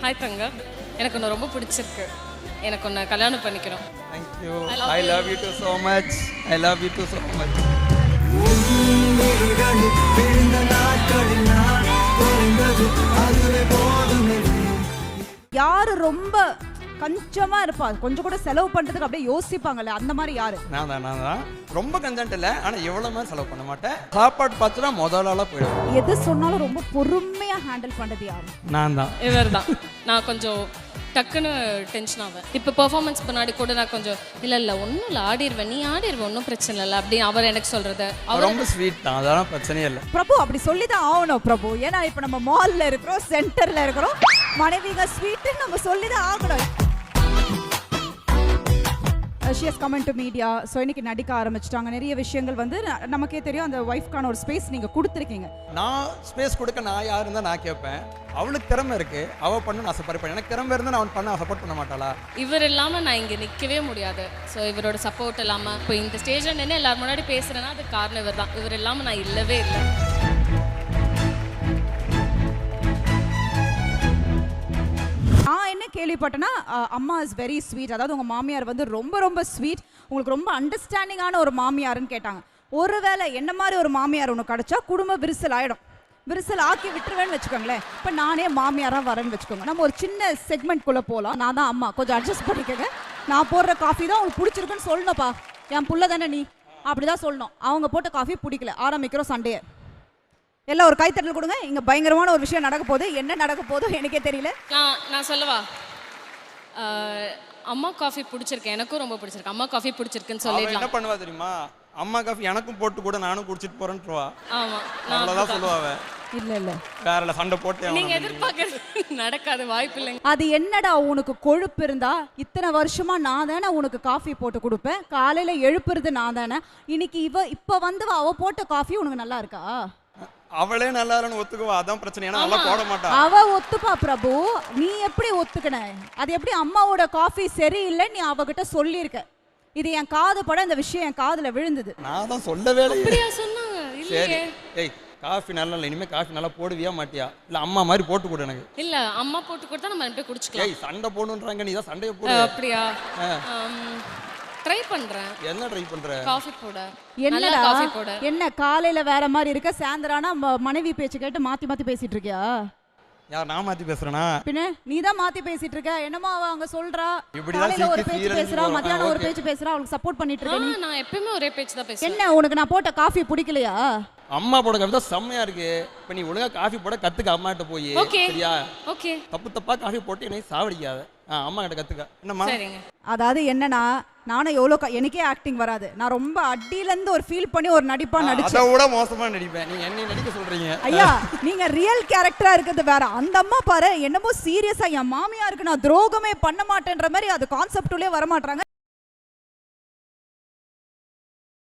Hi தங்க, எனக்கு ஒன்று ரொம்ப பிடிச்சிருக்கு. எனக்கு ஒன்று கல்யாணம் பண்ணிக்கணும். Thank you. I love you too so much. I love you too so much. யாரு ரொம்ப கஞ்சமா இருப்பா, கொஞ்சம் கூட செலவு பண்றதுக்கு அப்படியே யோசிப்பாங்கல்ல, அந்த மாதிரி யாரு? நான் தான் ரொம்ப கஞ்சன்ட் இல்லை, ஆனால் எவ்வளோ மாதிரி செலவு பண்ண மாட்டேன். சாப்பாடு பார்த்துனா முதலாளாக போயிடுவேன். எது சொன்னாலும் ரொம்ப பொறுமையா ஹேண்டில் பண்றது யாரு? நான் தான். இவர் தான். நான் கொஞ்சம் டக்குன்னு டென்ஷன் ஆவேன். இப்போ பெர்ஃபார்மன்ஸ் முன்னாடி கூட நான் கொஞ்சம் இல்லை ஒன்றும் இல்லை, ஆடிடுவேன், நீ ஆடிடுவேன், ஒன்றும் பிரச்சனை இல்லை அப்படின்னு அவர் எனக்கு சொல்றது. அவர் ரொம்ப ஸ்வீட் தான், அதெல்லாம் பிரச்சனையே இல்லை. பிரபு அப்படி சொல்லிதான் ஆகணும் பிரபு. ஏன்னா இப்ப நம்ம மால்ல இருக்கிறோம், சென்டர்ல இருக்கிறோம், மனைவிங்க ஸ்வீட் நம்ம சொல்லிதான் ஆகணும். She has come into media. So இன்னைக்கு நடிக்க ஆரம்பிச்சிட்டாங்க. நிறைய விஷயங்கள் வந்து நமக்கே தெரியும். அந்த ஒய்ஃப்கான ஒரு ஸ்பேஸ் நீங்க கொடுத்துருக்கீங்க. நான் ஸ்பேஸ் கொடுக்க நான் யார் இருந்தால் நான் கேட்பேன். அவளுக்கு திறமை இருக்கு, அவள் பண்ண நான் சப்போர்ட் பண்ணேன். எனக்கு திறமை இருந்தால் நான் அவன் பண்ண சப்போர்ட் பண்ண மாட்டாளா? இவர் இல்லாமல் நான் இங்கே நிற்கவே முடியாது. ஸோ இவரோட சப்போர்ட் இல்லாமல் இப்போ இந்த ஸ்டேஜில் நின்று எல்லாரும் முன்னாடி பேசுகிறேன்னா அது காரணம் இவர் தான். இவர் இல்லாமல் நான் இல்லவே இல்லை. நான் என்ன கேள்விப்பட்டேன்னா, அம்மா இஸ் வெரி ஸ்வீட். அதாவது உங்க மாமியார் வந்து ரொம்ப ரொம்ப ஸ்வீட், உங்களுக்கு ரொம்ப அண்டர்ஸ்டாண்டிங்கான ஒரு மாமியாருன்னு கேட்டாங்க. ஒருவேளை என்ன மாதிரி ஒரு மாமியார் ஒன்று கிடைச்சா குடும்ப விரிசல் ஆயிடும். விரிசல் ஆக்கி விட்டுருவேன்னு வச்சுக்கோங்களேன். இப்போ நானே மாமியாராக வரேன்னு வச்சுக்கோங்க. நம்ம ஒரு சின்ன செக்மெண்ட்குள்ளே போகலாம். நான் தான் அம்மா, கொஞ்சம் அட்ஜஸ்ட் பண்ணிக்கோங்க. நான் போடுற காஃபி தான் உங்களுக்கு பிடிச்சிருக்குன்னு சொல்லணும்ப்பா. என் புள்ள தானே நீ, அப்படிதான் சொல்லணும். அவங்க போட்ட காஃபி பிடிக்கல, ஆரம்பிக்கிறோம் சண்டையை. எல்லாம் ஒரு கைத்தட்டல் கொடுங்க. இங்க பயங்கரமான ஒரு விஷயம் நடக்க போகுது. என்ன நடக்க போதோ எனக்கே தெரியல. நான் சொல்லவா? அம்மா காஃபி பிடிச்சிருக்கு, எனக்கும் ரொம்ப பிடிச்சிருக்கு. அம்மா காஃபி பிடிச்சிருக்குன்னு சொல்லிடலாம். என்ன பண்ணுவா தெரியுமா? அம்மா காஃபி எனக்கும் போட்டு கூட நானும் குடிச்சிட்டு போறேன்னுவா. ஆமா, அவ்வளவுதான் சொல்லுவாங்க. இல்ல வேற சண்டை போட்டு நீங்க எதிர்பார்க்கறது நடக்காத வாய்ப்பு இல்லைங்க. அது என்னடா உனக்கு கொழுப்பு இருந்தா இத்தனை வருஷமா நான் தானே உனக்கு காஃபி போட்டு கொடுப்பேன், காலையில எழுப்புறது நான் தானே, இன்னைக்கு இப்ப வந்து அவ போட்ட காஃபி உனக்கு நல்லா இருக்கா? அவளே நல்லா இல்லைன்னு ஒத்துக்குவா, அதான் பிரச்சனை. ஏன்னா நல்லா போட மாட்டா. அவ ஒத்துப்பா பிரபு, நீ எப்படி ஒத்துக்கன? அது எப்படி அம்மாவோட காஃபி சரியில்லை நீ அவகிட்ட சொல்லியிருக்க? இது என் காது பட இந்த விஷயம் என் காதுல விழுந்தது. நான் தான் சொல்லவே இல்லை. அப்படியா சொன்னாங்க? இல்லையே. ஏய் காஃபி நல்லா இல்லை, இனிமே காஃபி நல்லா போடுவியா மாட்டியா? இல்ல அம்மா மாதிரி போட்டு கொடு எனக்கு. இல்ல அம்மா போட்டு கொடுத்தா நம்ம போய் குடிச்சுக்கலாம். ஏய் சண்டை போடுன்றாங்க, நீ தான் சண்டையை போடு. அப்படியா? ட்ரை பண்றேன். என்ன ட்ரை பண்ற? காஃபி போட. என்னடா காஃபி போட. என்ன காலையில வேற மாதிரி இருக்க, சாயந்தரானா மனைவி பேச்சு கேட்டு மாத்தி பேசிட்டு இருக்கியா? யார் நான் மாத்தி பேசுறேனா? பின்ன நீ தான் மாத்தி பேசிட்டு இருக்க. என்னமோ அவ அங்க சொல்றா, இப்படிதான் காலையில ஒரு சீக்கிரம் பேச்சு பேசுறா, சீரழிஞ்சு மத்தியானம் ஒரு பேச்சு பேசுறா, அவளுக்கு சப்போர்ட் பண்ணிட்டு இருக்க நீ. நான் எப்பவுமே ஒரே பேச்சு தான் பேசுவேன். என்ன உனக்கு நான் போட்ட காஃபி பிடிக்கலையா? அம்மா போட காஃபி தான் செம்மையா இருக்கு. இப்ப நீ ஒழுங்கா காஃபி போட கத்துக்க அம்மாட்ட போய். சரியா? ஓகே. தப்பா காஃபி போட்டு என்னை சாவடிக்காத. அம்மா கிட்ட கத்துக்க. என்னம்மா? சரிங்க. அதாவது என்னன்னா, நானும் எனக்கே ஆக்டிங் வராது. நான் ரொம்ப அடியில இருந்து ஒரு ஃபீல் பண்ணி ஒரு நடிப்பா நடிச்சேன். அதை விட மோசமா நடிப்பேன். நீங்க என்ன நடிக்க சொல்றீங்க? ஐயா நீங்க ரியல் கேரக்டரா இருக்கிறது வேற. அந்த அம்மா பாரு என்னமோ சீரியஸா என் மாமியாருக்கு நான் துரோகமே பண்ண மாட்டேன்ற மாதிரி அது கான்செப்டுலயே வர மாட்டாங்க.